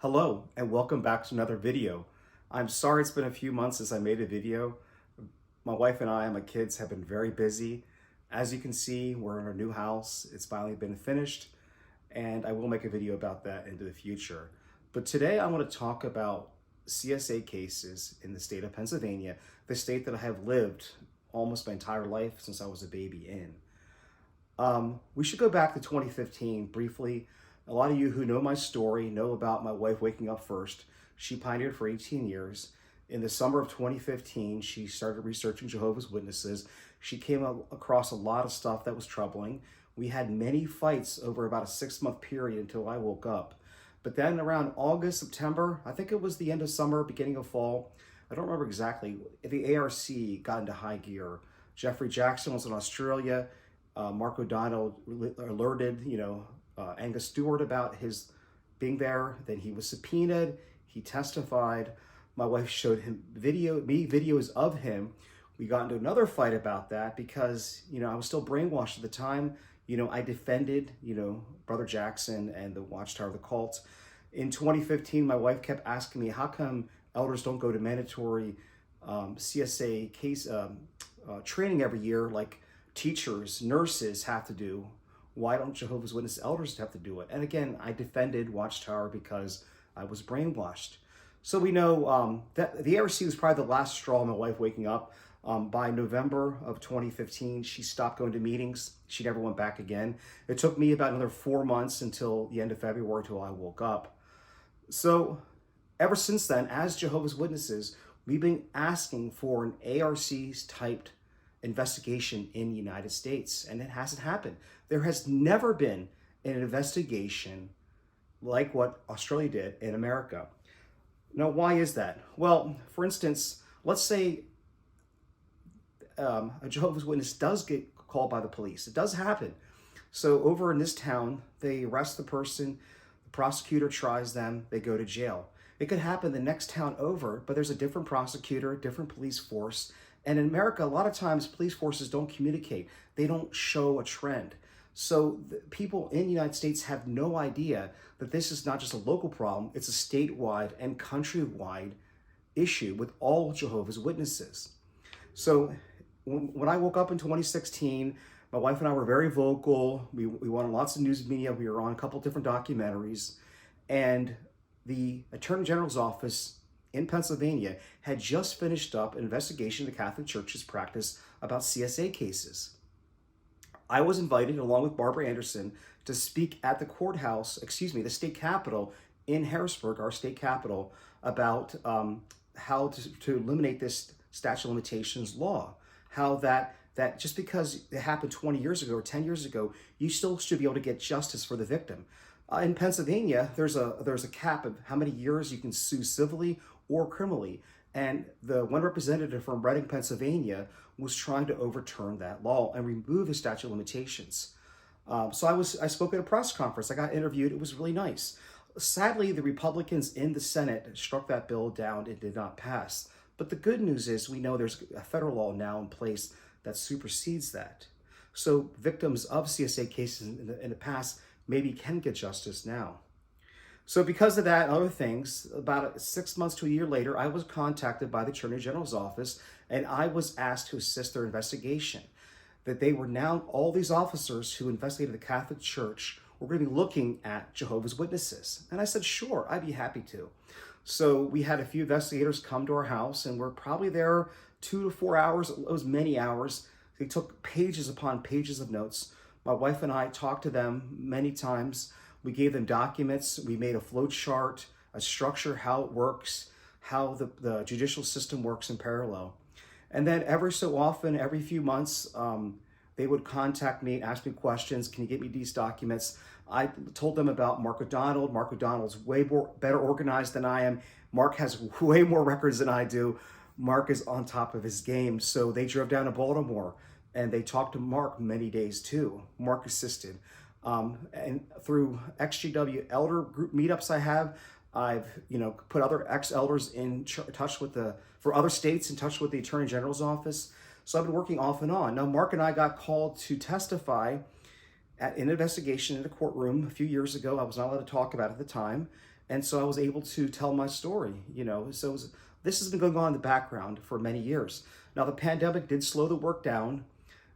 Hello and welcome back to another video. I'm sorry it's been a few months since I made a video. My wife and I and my kids have been very busy. As you can see, we're in our new house. It's finally been finished and I will make a video about that into the future. But today I want to talk about CSA cases in the state of Pennsylvania, the state that I have lived almost my entire life since I was a baby in. We should go back to 2015 briefly. A lot of you who know my story know about my wife waking up first. She pioneered for 18 years. In the summer of 2015, she started researching Jehovah's Witnesses. She came across a lot of stuff that was troubling. We had many fights over about a 6-month period until I woke up. But then around August, September, I think it was the end of summer, beginning of fall, I don't remember exactly, the ARC got into high gear. Jeffrey Jackson was in Australia. Mark O'Donnell alerted, Angus Stewart about his being there. Then he was subpoenaed. He testified. My wife showed him videos of him. We got into another fight about that because, I was still brainwashed at the time. I defended, Brother Jackson and the Watchtower of the Cult. In 2015, my wife kept asking me, how come elders don't go to mandatory CSA case training every year like teachers, nurses have to do? Why don't Jehovah's Witness elders have to do it? And again, I defended Watchtower because I was brainwashed. So we know that the ARC was probably the last straw of my wife waking up. By November of 2015, she stopped going to meetings. She never went back again. It took me about another 4 months until the end of February until I woke up. So ever since then, as Jehovah's Witnesses, we've been asking for an ARC-typed investigation in the United States, and it hasn't happened. There has never been an investigation like what Australia did in America. Now, why is that? Well, for instance, let's say a Jehovah's Witness does get called by the police. It does happen. So over in this town, they arrest the person, the prosecutor tries them, they go to jail. It could happen the next town over, but there's a different prosecutor, different police force. And in America, a lot of times police forces don't communicate. They don't show a trend. So the people in the United States have no idea that this is not just a local problem, it's a statewide and countrywide issue with all Jehovah's Witnesses. So when I woke up in 2016, my wife and I were very vocal. We went on lots of news media. We were on a couple different documentaries. And the Attorney General's office in Pennsylvania had just finished up an investigation of the Catholic Church's practice about CSA cases. I was invited, along with Barbara Anderson, to speak at the courthouse, the state capitol in Harrisburg, our state capital, about how to eliminate this statute of limitations law. How that just because it happened 20 years ago or 10 years ago, you still should be able to get justice for the victim. In Pennsylvania, there's a cap of how many years you can sue civilly or criminally. And the one representative from Reading, Pennsylvania, was trying to overturn that law and remove the statute of limitations. So I spoke at a press conference. I got interviewed. It was really nice. Sadly, the Republicans in the Senate struck that bill down. It did not pass. But the good news is we know there's a federal law now in place that supersedes that. So victims of CSA cases in the past maybe can get justice now. So because of that and other things, about 6 months to a year later, I was contacted by the Attorney General's office and I was asked to assist their investigation. That they were now, all these officers who investigated the Catholic Church were going to be looking at Jehovah's Witnesses. And I said, sure, I'd be happy to. So we had a few investigators come to our house and we're probably there 2 to 4 hours. It was many hours. They took pages upon pages of notes. My wife and I talked to them many times. We gave them documents. We made a flow chart, a structure, how it works, how the judicial system works in parallel. And then every so often, every few months, they would contact me, ask me questions. Can you get me these documents? I told them about Mark O'Donnell. Mark O'Donnell's way better organized than I am. Mark has way more records than I do. Mark is on top of his game. So they drove down to Baltimore and they talked to Mark many days too. Mark assisted. And through XJW elder group meetups I've put other ex-elders in touch with for other states in touch with the Attorney General's office. So I've been working off and on. Now, Mark and I got called to testify in an investigation in a courtroom a few years ago. I was not allowed to talk about it at the time. And so I was able to tell my story, this has been going on in the background for many years. Now, the pandemic did slow the work down,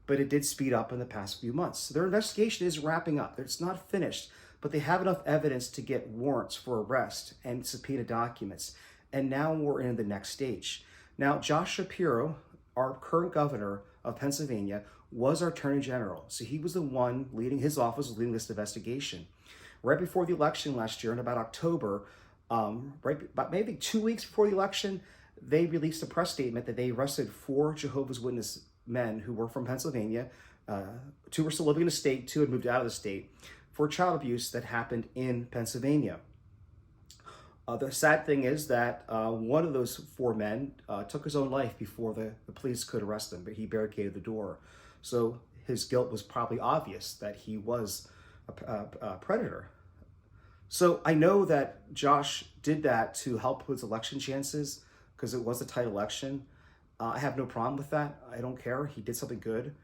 but it did speed up in the past few months. Their investigation is wrapping up. It's not finished, but they have enough evidence to get warrants for arrest and subpoena documents. And now we're in the next stage. Now, Josh Shapiro, our current governor of Pennsylvania, was our attorney general. So he was the one leading, his office was leading this investigation. Right before the election last year, in about October, about maybe 2 weeks before the election, they released a press statement that they arrested 4 Jehovah's Witness men who were from Pennsylvania. 2 were still living in the state, 2 had moved out of the state, for child abuse that happened in Pennsylvania. The sad thing is that one of those 4 men took his own life before the police could arrest him, but he barricaded the door. So his guilt was probably obvious that he was a predator. So I know that Josh did that to help his election chances because it was a tight election. I have no problem with that. I don't care. He did something good.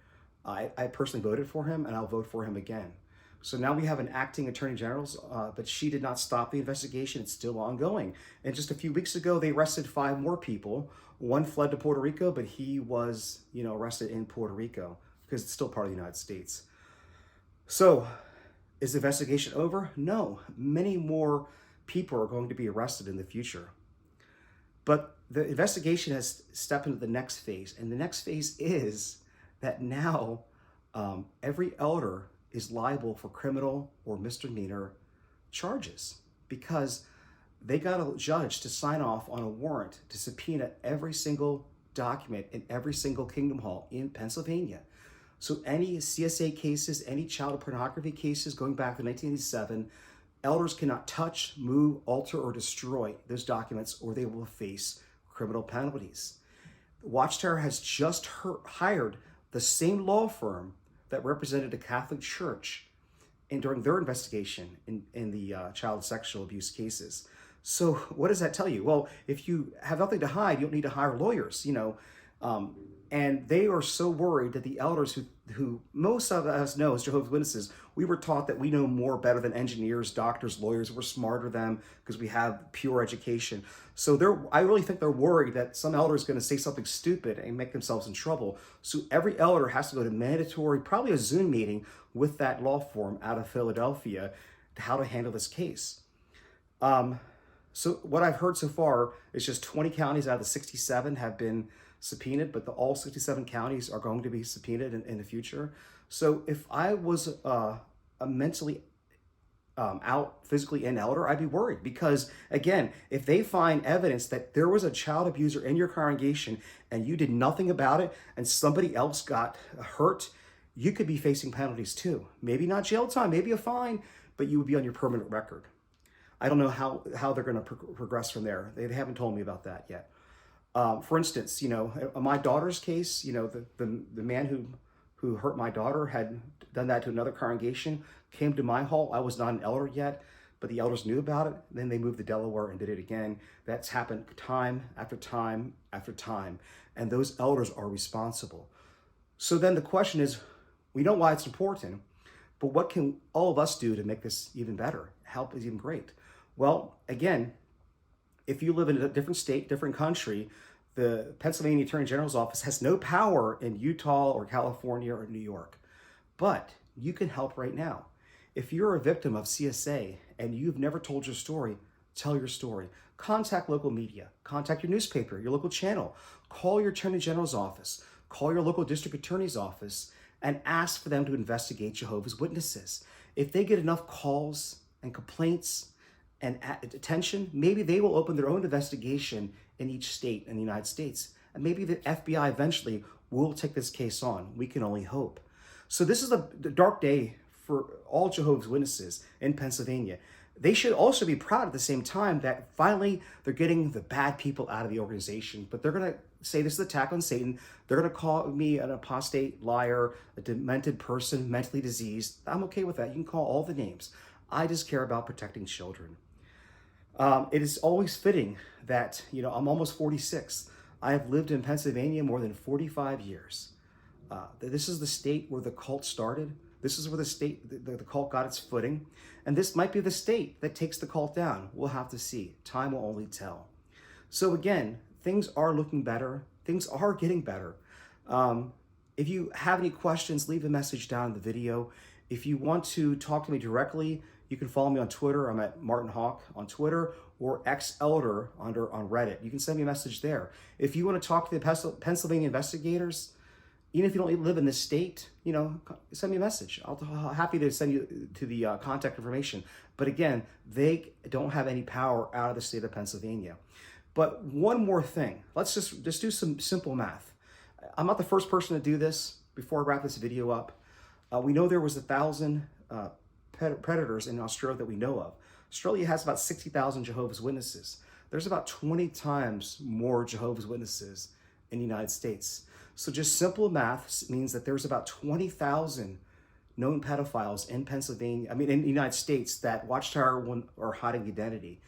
I personally voted for him, and I'll vote for him again. So now we have an acting attorney general, but she did not stop the investigation. It's still ongoing. And just a few weeks ago, they arrested 5 more people. 1 fled to Puerto Rico, but he was, arrested in Puerto Rico because it's still part of the United States. So is the investigation over? No. Many more people are going to be arrested in the future. But the investigation has stepped into the next phase. And the next phase is that now every elder is liable for criminal or misdemeanor charges because they got a judge to sign off on a warrant to subpoena every single document in every single Kingdom Hall in Pennsylvania. So any CSA cases, any child pornography cases going back to 1987, elders cannot touch, move, alter, or destroy those documents or they will face criminal penalties. Watchtower has just hired the same law firm that represented the Catholic Church during their investigation in the child sexual abuse cases. So what does that tell you? Well, if you have nothing to hide, you don't need to hire lawyers, and they are so worried that the elders who most of us know as Jehovah's Witnesses, we were taught that we know more better than engineers, doctors, lawyers. We're smarter than them because we have pure education. So I really think they're worried that some elder is going to say something stupid and make themselves in trouble. So every elder has to go to mandatory, probably a Zoom meeting with that law firm out of Philadelphia to how to handle this case. So what I've heard so far is just 20 counties out of the 67 have been subpoenaed, but all 67 counties are going to be subpoenaed in the future. So if I was a mentally out physically in elder, I'd be worried because, again, if they find evidence that there was a child abuser in your congregation and you did nothing about it and somebody else got hurt, you could be facing penalties too. Maybe not jail time, maybe a fine, but you would be on your permanent record. I don't know how they're going to progress from there. They haven't told me about that yet. For instance, in my daughter's case, the man who hurt my daughter had done that to another congregation, came to my hall. I was not an elder yet, but the elders knew about it. Then they moved to Delaware and did it again. That's happened time after time after time. And those elders are responsible. So then the question is, we know why it's important, but what can all of us do to make this even better? Help is even great. Well, again, if you live in a different state, different country, the Pennsylvania Attorney General's office has no power in Utah or California or New York, but you can help right now. If you're a victim of CSA and you've never told your story, tell your story. Contact local media, contact your newspaper, your local channel, call your Attorney General's office, call your local district attorney's office, and ask for them to investigate Jehovah's Witnesses. If they get enough calls and complaints and attention, maybe they will open their own investigation in each state in the United States. And maybe the FBI eventually will take this case on. We can only hope. So this is a dark day for all Jehovah's Witnesses in Pennsylvania. They should also be proud at the same time that finally they're getting the bad people out of the organization. But they're going to say this is an attack on Satan. They're going to call me an apostate, liar, a demented person, mentally diseased. I'm okay with that. You can call all the names. I just care about protecting children. It is always fitting that, I'm almost 46. I have lived in Pennsylvania more than 45 years. This is the state where the cult started. This is where the cult got its footing. And this might be the state that takes the cult down. We'll have to see. Time will only tell. So again, things are looking better. Things are getting better. If you have any questions, leave a message down in the video. If you want to talk to me directly, you can follow me on Twitter. I'm at Martin Hawk on Twitter, or XElder on Reddit. You can send me a message there. If you want to talk to the Pennsylvania investigators, even if you don't live in this state, send me a message. I'll be happy to send you to the contact information. But again, they don't have any power out of the state of Pennsylvania. But one more thing, let's just do some simple math. I'm not the first person to do this. Before I wrap this video up, we know there was 1,000 predators in Australia that we know of. Australia has about 60,000 Jehovah's Witnesses. There's about 20 times more Jehovah's Witnesses in the United States. So just simple math means that there's about 20,000 known pedophiles in in the United States that Watchtower are hiding identity.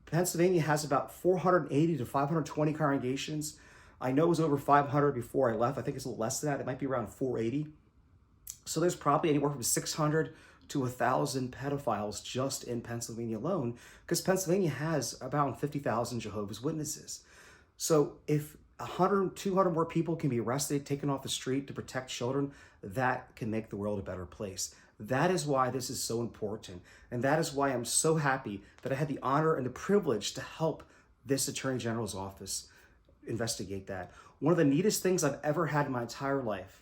Pennsylvania has about 480 to 520 congregations. I know it was over 500 before I left. I think it's a little less than that. It might be around 480. So there's probably anywhere from 600 to 1,000 pedophiles just in Pennsylvania alone, because Pennsylvania has about 50,000 Jehovah's Witnesses. So if 100, 200 more people can be arrested, taken off the street to protect children, that can make the world a better place. That is why this is so important. And that is why I'm so happy that I had the honor and the privilege to help this Attorney General's office investigate that. One of the neatest things I've ever had in my entire life,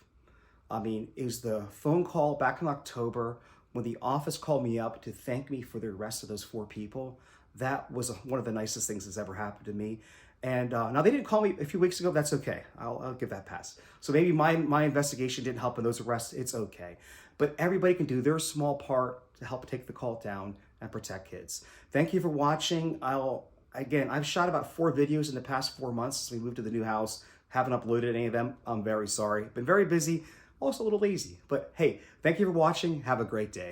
is the phone call back in October when the office called me up to thank me for the arrest of those 4 people. That was one of the nicest things that's ever happened to me. And now they didn't call me a few weeks ago. That's okay. I'll give that pass. So maybe my investigation didn't help in those arrests. It's okay. But everybody can do their small part to help take the cult down and protect kids. Thank you for watching. I've shot about 4 videos in the past 4 months since we moved to the new house. Haven't uploaded any of them. I'm very sorry. Been very busy, also a little lazy. But hey, thank you for watching. Have a great day.